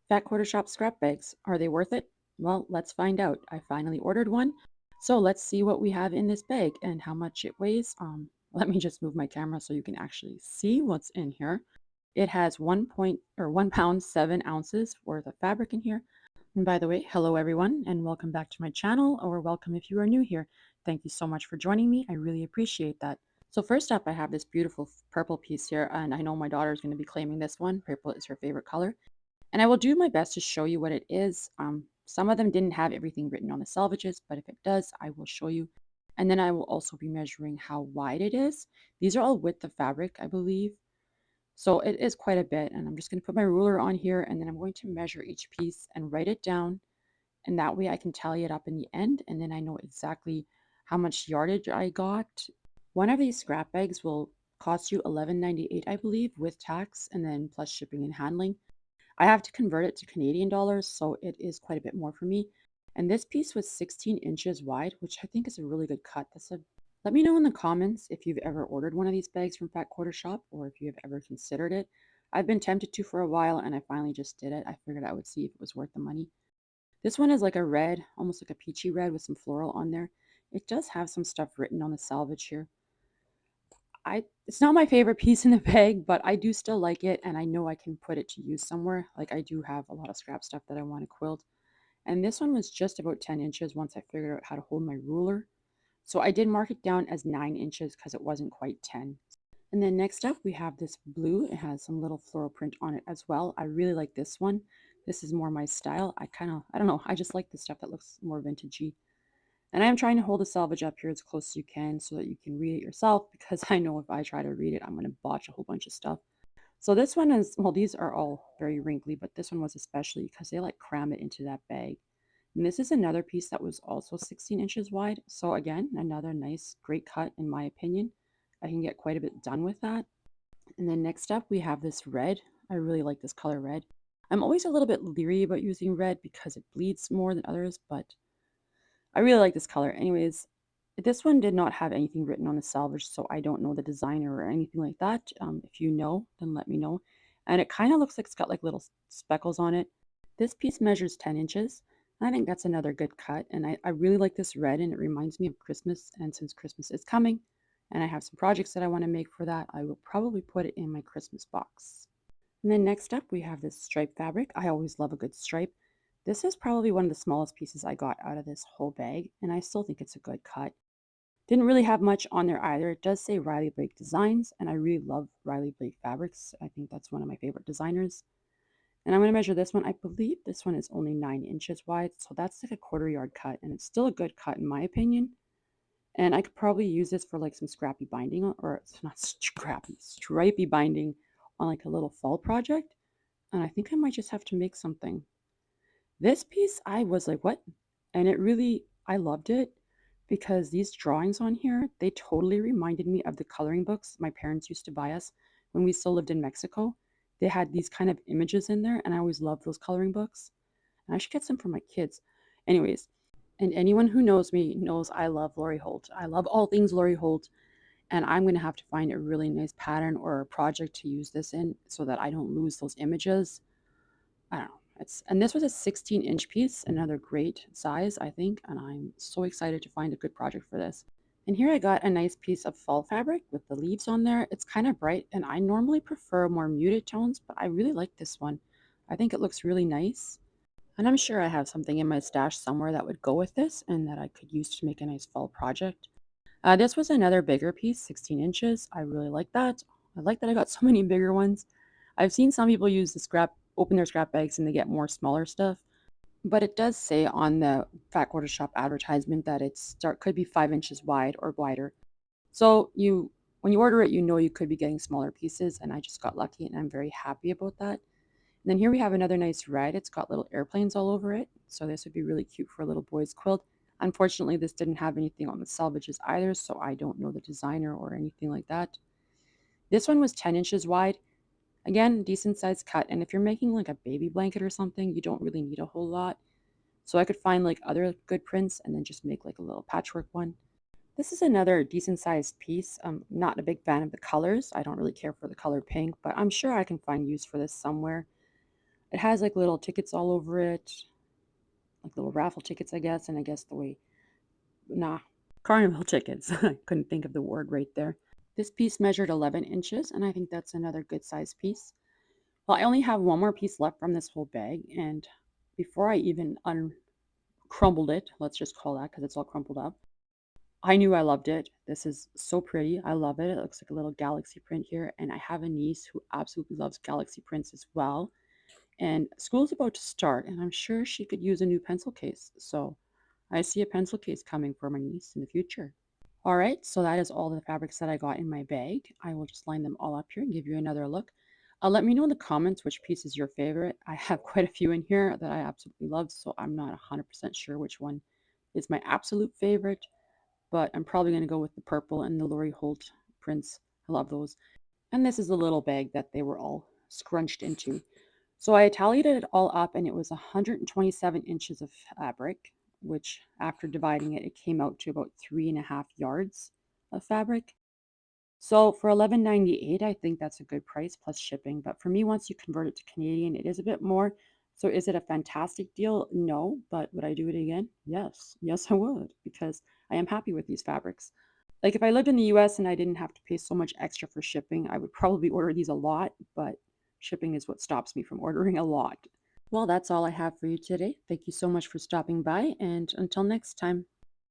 Fat Quarter Shop scrap bags. Are they worth it? Well, let's find out. I finally ordered one. So let's see what we have in this bag and how much it weighs. Let me just move my camera so you can actually see what's in here. It has 1 pound 7 ounces worth of fabric in here. And by the way, hello everyone, and welcome back to my channel, or welcome if you are new here. Thank you so much for joining me. I really appreciate that. So first up, I have this beautiful purple piece here, and I know my daughter is going to be claiming this one. Purple is her favorite color. And I will do my best to show you what it is. Some of them didn't have everything written on the selvages, but if it does, I will show you. And then I will also be measuring how wide it is. These are all width of fabric, I believe. So it is quite a bit. And I'm just going to put my ruler on here, and then I'm going to measure each piece and write it down. And that way I can tally it up in the end, and then I know exactly how much yardage I got. One of these scrap bags will cost you $11.98, I believe, with tax and then plus shipping and handling. I have to convert it to Canadian dollars, so it is quite a bit more for me. And this piece was 16 inches wide, which I think is a really good cut. Let me know in the comments if you've ever ordered one of these bags from Fat Quarter Shop or if you have ever considered it. I've been tempted to for a while and I finally just did it. I figured I would see if it was worth the money. This one is like a red, almost like a peachy red with some floral on there. It does have some stuff written on the salvage here. It's not my favorite piece in the bag, but I do still like it and I know I can put it to use somewhere. Like I do have a lot of scrap stuff that I want to quilt. And this one was just about 10 inches once I figured out how to hold my ruler. So I did mark it down as 9 inches because it wasn't quite 10. And then next up we have this blue. It has some little floral print on it as well. I really like this one. This is more my style. I don't know, I just like the stuff that looks more vintagey. And I am trying to hold the salvage up here as close as you can so that you can read it yourself because I know if I try to read it, I'm going to botch a whole bunch of stuff. So this one is, well, these are all very wrinkly, but this one was especially because they like cram it into that bag. And this is another piece that was also 16 inches wide. So again, another nice, great cut in my opinion. I can get quite a bit done with that. And then next up, we have this red. I really like this color red. I'm always a little bit leery about using red because it bleeds more than others, but I really like this color. Anyways, this one did not have anything written on the salvage, so I don't know the designer or anything like that. If you know, then let me know. And it kind of looks like it's got like little speckles on it. This piece measures 10 inches. I think that's another good cut. And I really like this red, and it reminds me of Christmas. And since Christmas is coming, and I have some projects that I want to make for that, I will probably put it in my Christmas box. And then next up, we have this stripe fabric. I always love a good stripe. This is probably one of the smallest pieces I got out of this whole bag, and I still think it's a good cut. Didn't really have much on there either. It does say Riley Blake Designs, and I really love Riley Blake Fabrics. I think that's one of my favorite designers. And I'm going to measure this one. I believe this one is only 9 inches wide, so that's like a quarter yard cut, and it's still a good cut in my opinion. And I could probably use this for like some scrappy binding, or it's not scrappy, stripy binding on like a little fall project. And I think I might just have to make something. This piece, I was like, what? And I loved it because these drawings on here, they totally reminded me of the coloring books my parents used to buy us when we still lived in Mexico. They had these kind of images in there, and I always loved those coloring books. And I should get some for my kids. Anyways, and anyone who knows me knows I love Lori Holt. I love all things Lori Holt, and I'm going to have to find a really nice pattern or a project to use this in so that I don't lose those images. I don't know. And this was a 16-inch piece, another great size, I think, and I'm so excited to find a good project for this. And here I got a nice piece of fall fabric with the leaves on there. It's kind of bright, and I normally prefer more muted tones, but I really like this one. I think it looks really nice. And I'm sure I have something in my stash somewhere that would go with this and that I could use to make a nice fall project. This was another bigger piece, 16 inches. I really like that. I like that I got so many bigger ones. I've seen some people use open their scrap bags and they get more smaller stuff. But it does say on the Fat Quarter Shop advertisement that could be 5 inches wide or wider. So when you order it, you know you could be getting smaller pieces, and I just got lucky, and I'm very happy about that. And then here we have another nice red. It's got little airplanes all over it, so this would be really cute for a little boy's quilt. Unfortunately, this didn't have anything on the selvages either, so I don't know the designer or anything like that. This one was 10 inches wide. Again, decent sized cut. And if you're making like a baby blanket or something, you don't really need a whole lot. So I could find like other good prints and then just make like a little patchwork one. This is another decent sized piece. I'm not a big fan of the colors. I don't really care for the color pink, but I'm sure I can find use for this somewhere. It has like little tickets all over it, like little raffle tickets, I guess, and I guess the way, nah, carnival tickets. I couldn't think of the word right there. This piece measured 11 inches, and I think that's another good size piece. Well, I only have one more piece left from this whole bag, and before I even uncrumbled it, let's just call that because it's all crumpled up, I knew I loved it. This is so pretty. I love it. It looks like a little galaxy print here, and I have a niece who absolutely loves galaxy prints as well. And school's about to start, and I'm sure she could use a new pencil case. So I see a pencil case coming for my niece in the future. All right, so that is all the fabrics that I got in my bag. I will just line them all up here and give you another look. Let me know in the comments which piece is your favorite. I have quite a few in here that I absolutely love, so I'm not 100% sure which one is my absolute favorite, but I'm probably going to go with the purple and the Lori Holt prints. I love those. And this is a little bag that they were all scrunched into. So I tallied it all up and it was 127 inches of fabric, which after dividing it, it came out to about 3.5 yards of fabric. So for 11.98, I think that's a good price plus shipping. But for me, once you convert it to Canadian, it is a bit more. So is it a fantastic deal? No. But would I do it again? Yes. Yes, I would, because I am happy with these fabrics. Like if I lived in the US and I didn't have to pay so much extra for shipping, I would probably order these a lot, but shipping is what stops me from ordering a lot. Well, that's all I have for you today. Thank you so much for stopping by, and until next time.